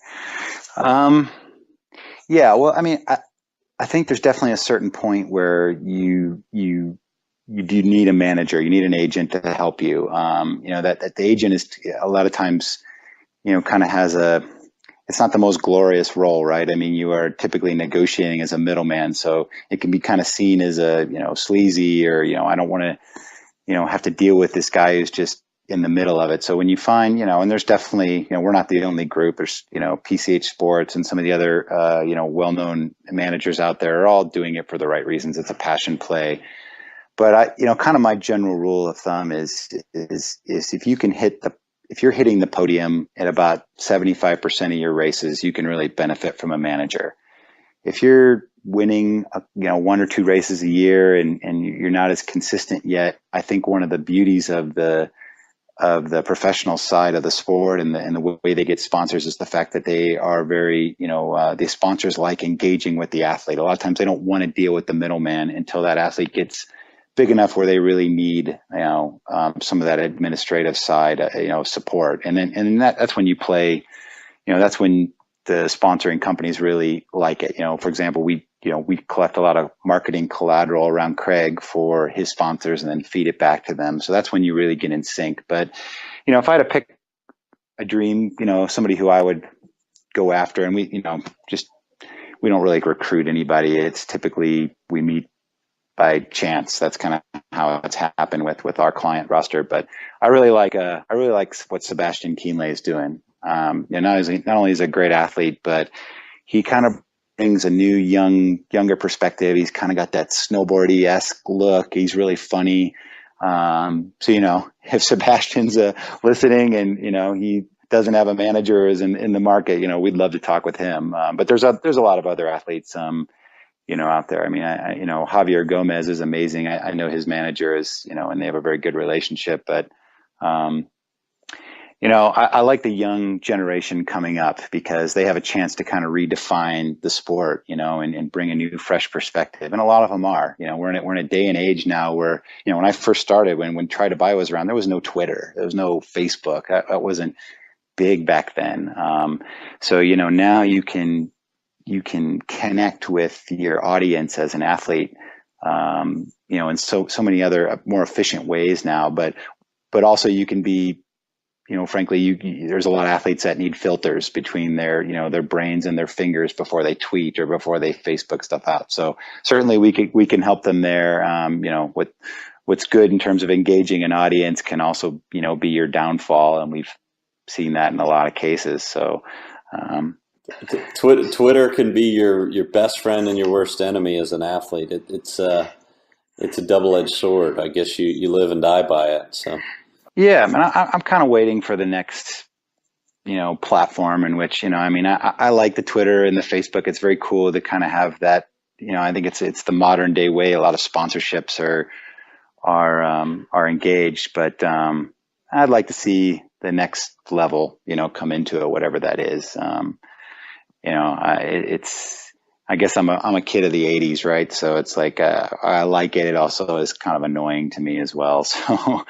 S4: Yeah. Well, I mean, I think there's definitely a certain point where you do need a manager, you need an agent to help you. That the agent is a lot of times, kind of has it's not the most glorious role, right? I mean, you are typically negotiating as a middleman, so it can be kind of seen as a, sleazy, or, I don't want to, have to deal with this guy who's just in the middle of it. So when you find, and there's definitely, we're not the only group. There's, PCH Sports and some of the other, well-known managers out there are all doing it for the right reasons. It's a passion play. But kind of my general rule of thumb is if you can if you're hitting the podium at about 75% of your races, you can really benefit from a manager. If you're winning, 1 or 2 races a year and you're not as consistent yet, I think one of the beauties of the professional side of the sport and the way they get sponsors is the fact that they are very, the sponsors like engaging with the athlete. A lot of times they don't want to deal with the middleman until that athlete gets big enough where they really need, some of that administrative side, support. And that's when you play, that's when the sponsoring companies really like it. For example, we collect a lot of marketing collateral around Craig for his sponsors and then feed it back to them. So that's when you really get in sync. But, if I had to pick a dream, somebody who I would go after, and we don't really recruit anybody. It's typically we meet by chance. That's kind of how it's happened with our client roster. But I really like what Sebastian Kienle is doing. Not only is he a great athlete, but he kind of brings a new younger perspective. He's kind of got that snowboardy-esque look. He's really funny. So if Sebastian's listening and he doesn't have a manager or is in the market, we'd love to talk with him. But there's a lot of other athletes out there. I mean, Javier Gomez is amazing. I know his manager is, and they have a very good relationship, but, I like the young generation coming up because they have a chance to kind of redefine the sport, and bring a new, fresh perspective. And a lot of them are, we're in a day and age now where, when I first started, when Try to Buy was around, there was no Twitter, there was no Facebook. That wasn't big back then. So, now you can connect with your audience as an athlete, in so many other more efficient ways now, but also you can be, frankly, there's a lot of athletes that need filters between their brains and their fingers before they tweet or before they Facebook stuff out. So certainly we can help them there. What's good in terms of engaging an audience can also, be your downfall. And we've seen that in a lot of cases. So,
S3: Twitter can be your best friend and your worst enemy as an athlete. It's a double-edged sword. I guess you live and die by it. So
S4: yeah, I'm kind of waiting for the next platform in which I like the Twitter and the Facebook. It's very cool to kind of have that. I think it's the modern day way. A lot of sponsorships are engaged, but I'd like to see the next level come into it, whatever that is. I guess I'm a kid of the 80s, right? So it's like, I like it. It also is kind of annoying to me as well. So,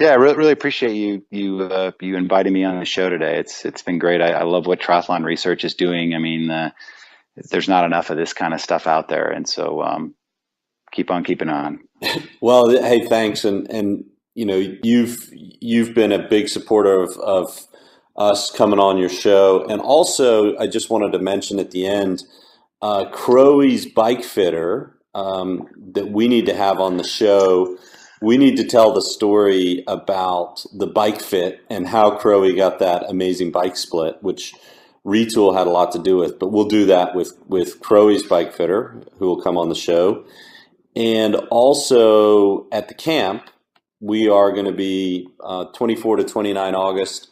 S4: yeah, I really appreciate you inviting me on the show today. It's been great. I love what Triathlon Research is doing. I mean, there's not enough of this kind of stuff out there. And so, keep on keeping on.
S3: Well, hey, thanks. And you've been a big supporter of us coming on your show. And also, I just wanted to mention at the end, Crowie's bike fitter that we need to have on the show. we need to tell the story about the bike fit and how Crowie got that amazing bike split, which Retul had a lot to do with. But we'll do that with Crowie's bike fitter, who will come on the show. And also at the camp, we are going to be 24 to 29 August,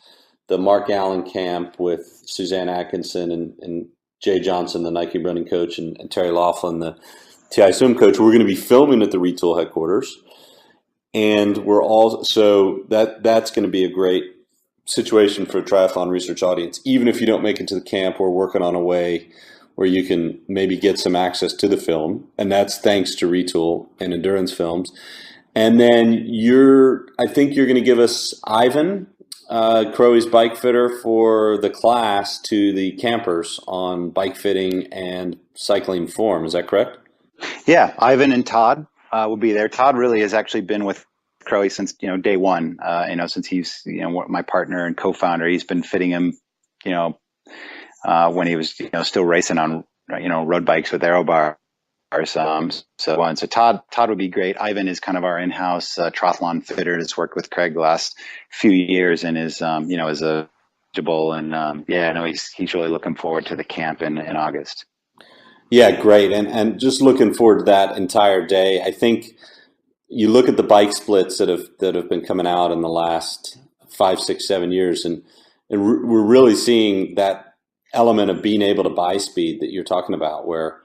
S3: the Mark Allen camp with Suzanne Atkinson and Jay Johnson, the Nike running coach, and Terry Laughlin, the TI swim coach. We're going to be filming at the Retul headquarters. And we're also, that's going to be a great situation for a triathlon research audience. Even if you don't make it to the camp, we're working on a way where you can maybe get some access to the film. And that's thanks to Retul and Endurance Films. And then I think you're going to give us Ivan, Crowie's bike fitter, for the class to the campers on bike fitting and cycling form. Is that correct?
S4: Yeah, Ivan and Todd will be there. Todd really has actually been with Crowie since day one. Since he's my partner and co-founder. He's been fitting him, when he was still racing on road bikes with aero bars. So Todd would be great. Ivan is kind of our in-house triathlon fitter that's worked with Craig the last few years and is is a and he's really looking forward to the camp in August.
S3: Yeah, great. And just looking forward to that entire day. I think you look at the bike splits that have been coming out in the last 5, 6, 7 years, and we're really seeing that element of being able to buy speed that you're talking about, where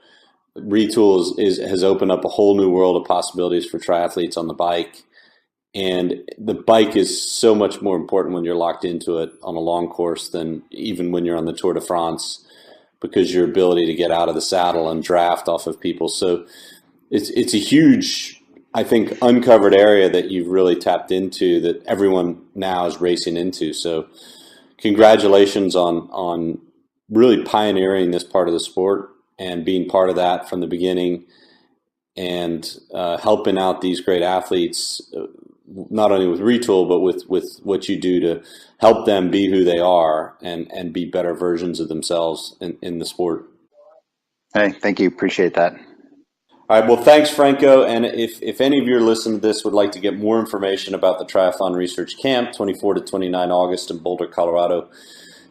S3: Retul has opened up a whole new world of possibilities for triathletes on the bike. And the bike is so much more important when you're locked into it on a long course than even when you're on the Tour de France, because your ability to get out of the saddle and draft off of people. So it's a huge, I think, uncovered area that you've really tapped into that everyone now is racing into. So congratulations on really pioneering this part of the sport and being part of that from the beginning, and helping out these great athletes, not only with Retul, but with what you do to help them be who they are and be better versions of themselves in the sport.
S4: Hey, thank you. Appreciate that.
S3: All right. Well, thanks, Franko. And if any of you listening to this would like to get more information about the Triathlon Research Camp, 24 to 29 August in Boulder, Colorado,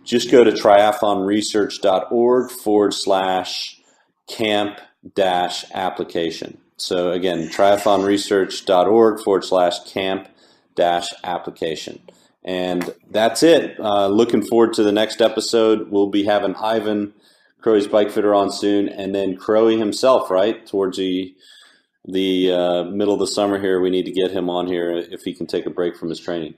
S3: just go to triathlonresearch.org/camp-application. So again, triathlonresearch.org/camp-application. And that's it. Looking forward to the next episode. We'll be having Ivan, Crowie's bike fitter, on soon, and then Crowie himself, right? Towards the middle of the summer here, we need to get him on here if he can take a break from his training.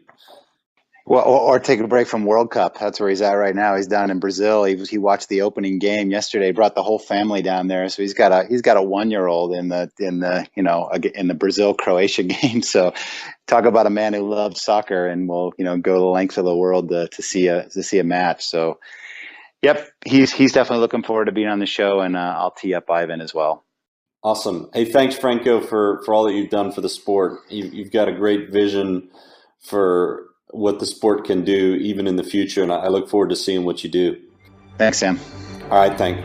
S4: Well, or take a break from World Cup. That's where he's at right now. He's down in Brazil. He watched the opening game yesterday. Brought the whole family down there. So he's got a 1-year-old in the Brazil-Croatia game. So talk about a man who loves soccer and will go the length of the world to see a match. So yep, he's definitely looking forward to being on the show, and I'll tee up Ivan as well.
S3: Awesome. Hey, thanks, Franko, for all that you've done for the sport. You've got a great vision for what the sport can do even in the future, and I look forward to seeing what you do.
S4: Thanks, Sam.
S3: All right, thanks.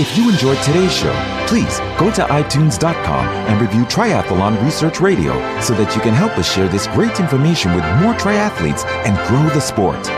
S2: If you enjoyed today's show, please go to iTunes.com and review Triathlon Research Radio so that you can help us share this great information with more triathletes and grow the sport.